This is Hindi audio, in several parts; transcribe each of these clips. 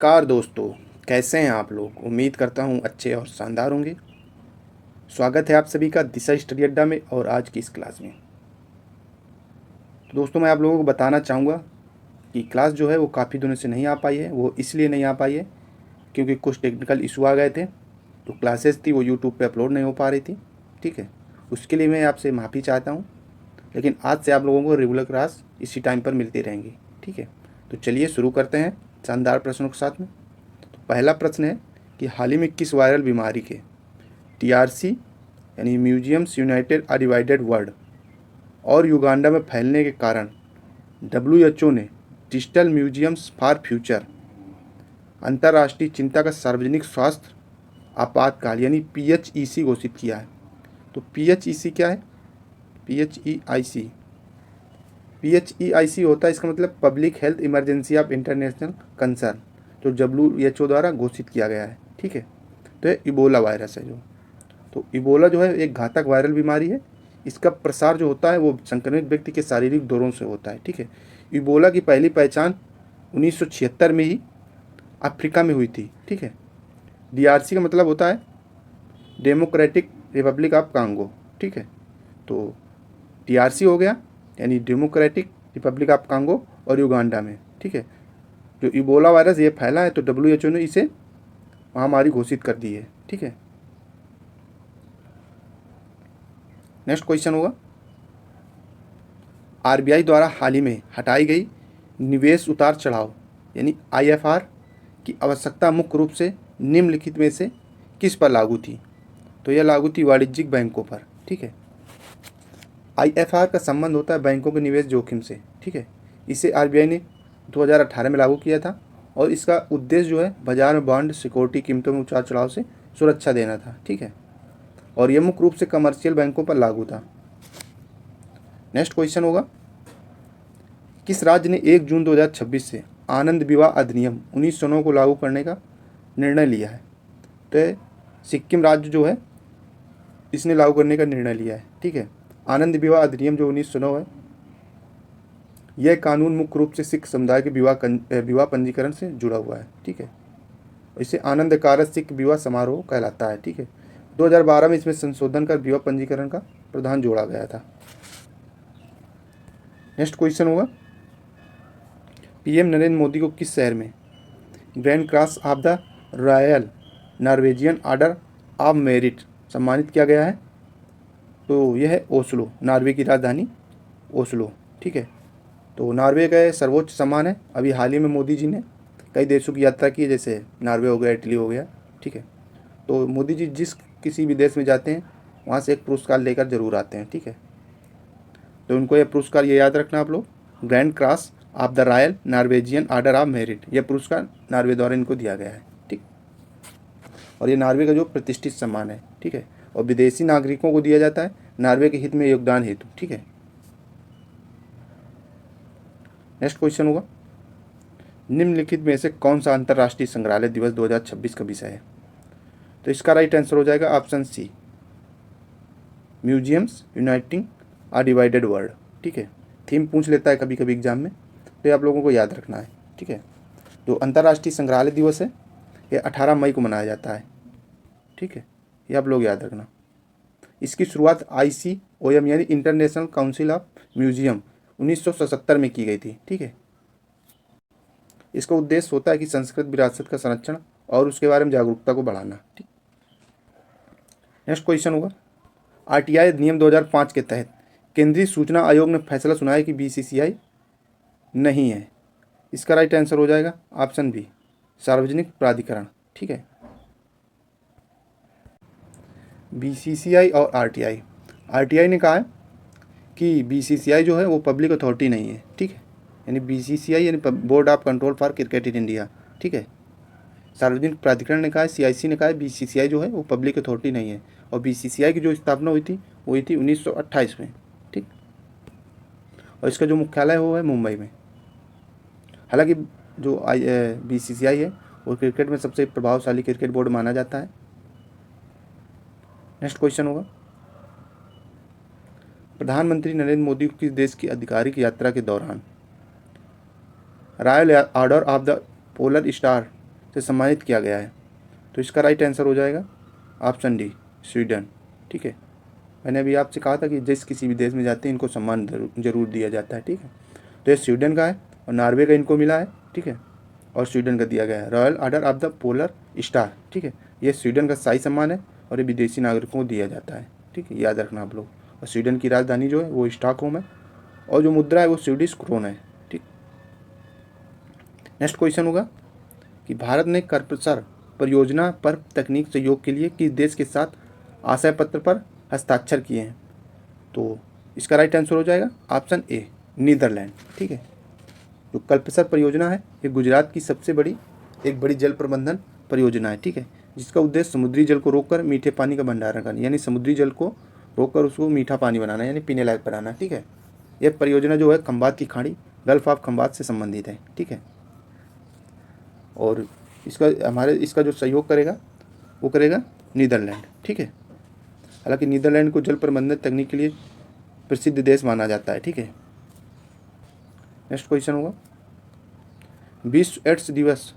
नमस्कार दोस्तों, कैसे हैं आप लोग। उम्मीद करता हूं अच्छे और शानदार होंगे। स्वागत है आप सभी का दिशा स्टडी अड्डा में और आज की इस क्लास में। तो दोस्तों, मैं आप लोगों को बताना चाहूँगा कि क्लास जो है वो काफ़ी दिनों से नहीं आ पाई है। वो इसलिए नहीं आ पाई है क्योंकि कुछ टेक्निकल इशू आ गए थे। तो क्लासेस थी वो यूट्यूब पर अपलोड नहीं हो पा रही थी। ठीक है, उसके लिए मैं आपसे माफ़ी चाहता हूँ। लेकिन आज से आप लोगों को रेगुलर क्लास इसी टाइम पर मिलती रहेंगी। ठीक है, तो चलिए शुरू करते हैं शानदार प्रश्नों के साथ में। पहला प्रश्न है कि हाल ही में किस वायरल बीमारी के टीआरसी यानी म्यूजियम्स यूनाइटेड आ डिवाइडेड वर्ल्ड और युगांडा में फैलने के कारण डब्ल्यूएचओ ने डिजिटल म्यूजियम्स फॉर फ्यूचर अंतर्राष्ट्रीय चिंता का सार्वजनिक स्वास्थ्य आपातकाल यानी पीएचईसी घोषित किया है। तो पीएचईसी क्या है? पीएचईआईसी पीएचईआईसी होता है, इसका मतलब public health emergency of international concern, जो डब्ल्यूएचओ द्वारा घोषित किया गया है। ठीक है, तो ये इबोला वायरस है। तो इबोला जो है एक घातक वायरल बीमारी है। इसका प्रसार जो होता है वो संक्रमित व्यक्ति के शारीरिक दौरों से होता है। ठीक है, इबोला की पहली पहचान 1976 में ही अफ्रीका में हुई थी। ठीक है, डीआरसी का मतलब होता है डेमोक्रेटिक रिपब्लिक ऑफ कांगो। ठीक है, तो डीआरसी हो गया यानी डेमोक्रेटिक रिपब्लिक ऑफ कांगो और युगांडा में। ठीक है, जो इबोला वायरस ये फैला है तो डब्ल्यूएचओ ने इसे महामारी घोषित कर दी है। ठीक है, नेक्स्ट क्वेश्चन होगा, आरबीआई द्वारा हाल ही में हटाई गई निवेश उतार चढ़ाव यानी आईएफआर की आवश्यकता मुख्य रूप से निम्नलिखित में से किस पर लागू थी? तो यह लागू थी वाणिज्यिक बैंकों पर। ठीक है, आईएफआर का संबंध होता है बैंकों के निवेश जोखिम से। ठीक है, इसे आरबीआई ने 2018 में लागू किया था और इसका उद्देश्य जो है बाजार में बॉन्ड सिक्योरिटी कीमतों में उतार चढ़ाव से सुरक्षा देना था। ठीक है, और यह मुख्य रूप से कमर्शियल बैंकों पर लागू था। नेक्स्ट क्वेश्चन होगा, किस राज्य ने 1 जून 2026 से आनंद विवाह अधिनियम 1909 को लागू करने का निर्णय लिया है? तो सिक्किम राज्य जो है इसने लागू करने का निर्णय लिया है। ठीक है, आनंद विवाह अधिनियम जो 1909 है, यह कानून मुख्य रूप से सिख समुदाय के विवाह पंजीकरण से जुड़ा हुआ है। ठीक है, इसे आनंद कारक सिख विवाह समारोह कहलाता है। ठीक है, 2012 में इसमें संशोधन कर विवाह पंजीकरण का प्रावधान जोड़ा गया था। नेक्स्ट क्वेश्चन होगा, पीएम नरेंद्र मोदी को किस शहर में grand cross of the royal Norwegian order of merit सम्मानित किया गया है? तो यह है ओस्लो, नॉर्वे की राजधानी ओस्लो। ठीक है, तो नॉर्वे का सर्वोच्च सम्मान है। अभी हाल ही में मोदी जी ने कई देशों की यात्रा की है, जैसे नॉर्वे हो गया, इटली हो गया। ठीक है, तो मोदी जी जिस किसी भी देश में जाते हैं वहाँ से एक पुरस्कार लेकर जरूर आते हैं। ठीक है, तो उनको यह पुरस्कार ये याद रखना आप लोग, grand cross of the royal Norwegian order of merit, यह पुरस्कार नॉर्वे द्वारा इनको दिया गया है। ठीक, और ये नॉर्वे का जो प्रतिष्ठित सम्मान है। ठीक है, और विदेशी नागरिकों को दिया जाता है नॉर्वे के हित में योगदान हेतु। ठीक है, नेक्स्ट क्वेश्चन होगा, निम्नलिखित में से कौन सा अंतर्राष्ट्रीय संग्रहालय दिवस 2026 का विषय है? तो इसका राइट आंसर हो जाएगा ऑप्शन सी, म्यूजियम्स यूनाइटिंग आ डिवाइडेड वर्ल्ड। ठीक है, थीम पूछ लेता है कभी कभी एग्जाम में, तो ये आप लोगों को याद रखना है। ठीक है, जो अंतर्राष्ट्रीय संग्रहालय दिवस है ये 18 मई को मनाया जाता है। ठीक है, ये आप लोग याद रखना। इसकी शुरुआत ICOM यानी इंटरनेशनल काउंसिल ऑफ म्यूजियम 1977 में की गई थी। ठीक है, इसका उद्देश्य होता है कि संस्कृत विरासत का संरक्षण और उसके बारे में जागरूकता को बढ़ाना। ठीक, नेक्स्ट क्वेश्चन होगा, आरटीआई नियम 2005 के तहत केंद्रीय सूचना आयोग ने फैसला सुनाया कि बीसीसीआई नहीं है। इसका राइट आंसर हो जाएगा ऑप्शन बी, सार्वजनिक प्राधिकरण। ठीक है, बीसीसीआई और आरटीआई ने कहा है कि बीसीसीआई जो है वो पब्लिक अथॉरिटी नहीं है। ठीक है, यानी बीसीसीआई यानी board of control for cricket in India. ठीक है, सार्वजनिक प्राधिकरण ने कहा है, सीआईसी ने कहा है बीसीसीआई जो है वो पब्लिक अथॉरिटी नहीं है। और बीसीसीआई की जो स्थापना हुई थी वो हुई थी 1928 में। ठीक, और इसका जो मुख्यालय वो है मुंबई में। हालांकि जो बीसीसीआई है वो क्रिकेट में सबसे प्रभावशाली क्रिकेट बोर्ड माना जाता है। नेक्स्ट क्वेश्चन होगा, प्रधानमंत्री नरेंद्र मोदी को किस देश की आधिकारिक यात्रा के दौरान royal order of the polar star से सम्मानित किया गया है? तो इसका राइट आंसर हो जाएगा ऑप्शन डी, स्वीडन। ठीक है, मैंने अभी आपसे कहा था कि जिस किसी भी देश में जाते हैं इनको सम्मान जरूर दिया जाता है। ठीक है, तो ये स्वीडन का है और नॉर्वे का इनको मिला है। ठीक है, और स्वीडन का दिया गया है royal order of the polar star. ठीक है, ये स्वीडन का शाही सम्मान है और ये विदेशी नागरिकों को दिया जाता है। ठीक है, याद रखना आप लोग। और स्वीडन की राजधानी जो है वो स्टॉकहोम है और जो मुद्रा है वो स्वीडिश क्रोन है। ठीक, नेक्स्ट क्वेश्चन होगा कि भारत ने कर्पसर परियोजना पर तकनीक सहयोग के लिए किस देश के साथ आशय पत्र पर हस्ताक्षर किए हैं? तो इसका राइट आंसर हो जाएगा ऑप्शन ए, नीदरलैंड। ठीक है, जो कल्पसर परियोजना है ये गुजरात की सबसे बड़ी जल प्रबंधन परियोजना है। ठीक है, जिसका उद्देश्य समुद्री जल को रोककर मीठे पानी का भंडारण करना, यानी समुद्री जल को रोककर उसको मीठा पानी बनाना, यानी पीने लायक बनाना। ठीक है, यह परियोजना जो है खंबात की खाड़ी, गल्फ ऑफ खंबात से संबंधित है। ठीक है, और इसका जो सहयोग करेगा वो करेगा नीदरलैंड। ठीक है, हालांकि नीदरलैंड को जल प्रबंधन तकनीक के लिए प्रसिद्ध देश माना जाता है। ठीक है, नेक्स्ट क्वेश्चन होगा विश्व एड्स दिवस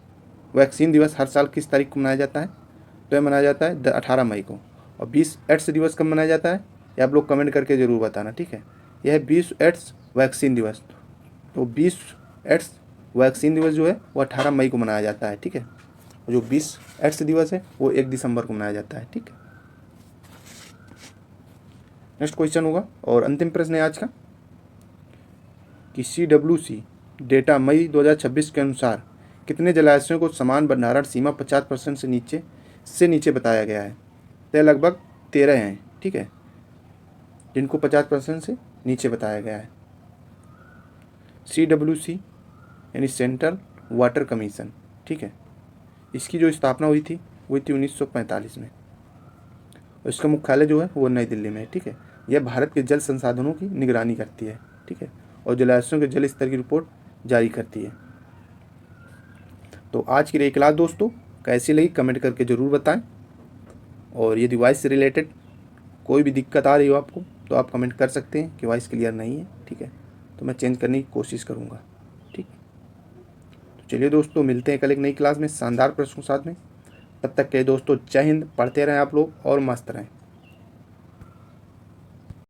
वैक्सीन दिवस हर साल किस तारीख को मनाया जाता है? तो यह मनाया जाता है 18 मई को। और विश्व एड्स दिवस कब मनाया जाता है ये आप लोग कमेंट करके ज़रूर बताना। ठीक है, यह है विश्व एड्स वैक्सीन दिवस। तो विश्व एड्स वैक्सीन दिवस जो है वो 18 मई को मनाया जाता है। ठीक है, और जो विश्व एड्स दिवस है वो 1 दिसंबर को मनाया जाता है। ठीक है, नेक्स्ट क्वेश्चन होगा और अंतिम प्रश्न है आज का कि CWC डेटा मई 2026 के अनुसार कितने जलाशयों को समान भंडारण सीमा 50% से नीचे बताया गया है? तो लगभग 13 हैं। ठीक है, जिनको 50% से नीचे बताया गया है। CWC यानी सेंट्रल वाटर कमीशन। ठीक है, इसकी जो स्थापना हुई थी 1945 में और इसका मुख्यालय जो है वो नई दिल्ली में है। ठीक है, यह भारत के जल संसाधनों की निगरानी करती है। ठीक है, और जलाशयों के जल स्तर की रिपोर्ट जारी करती है। तो आज की रही क्लास दोस्तों कैसी लगी कमेंट करके ज़रूर बताएं, और यदि वॉइस से रिलेटेड कोई भी दिक्कत आ रही हो आपको तो आप कमेंट कर सकते हैं कि वॉइस क्लियर नहीं है। ठीक है, तो मैं चेंज करने की कोशिश करूँगा। ठीक, तो चलिए दोस्तों मिलते हैं कल एक नई क्लास में शानदार प्रश्नों के साथ में। तब तक के दोस्तों जय हिंद, पढ़ते रहें आप लोग और मस्त रहें।